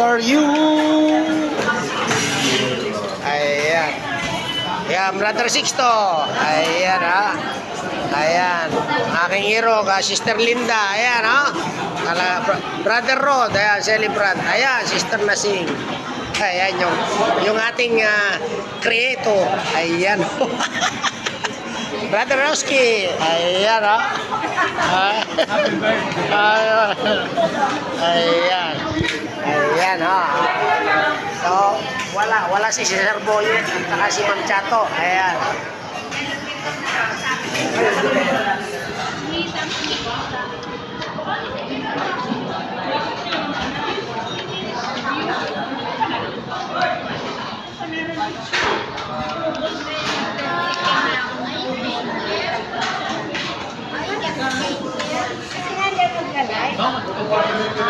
for you. Ayan. Ayan, Brother Sixto. Ayan, ha. Ayan. Aking hero, Sister Linda. Ayan, ha. Brother Rod. Ayan, celebrant. Ayan, Sister Nasing. Ayan, yung ating creator. Ayan. Brother Roski. Ayan, ha. Ayan. Ayan, ha. So, wala si Sir Boyet at saka si Ma'am Chato. Ayan.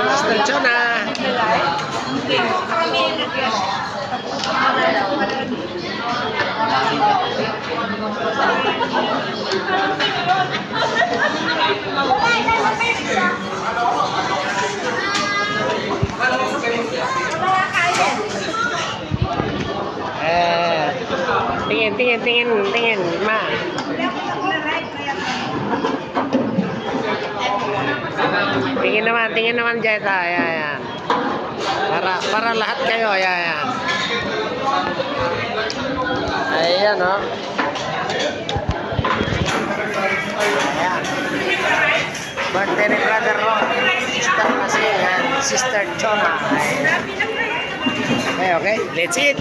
Sister Chona. Tingin, ma. Tingin naman Jetta. Ayan. Para lahat kayo. Ayan. Ayan, oh. Ayan. Birthday ni Brother Ron. Sister Nasing and Sister Chona. Okay. Let's eat.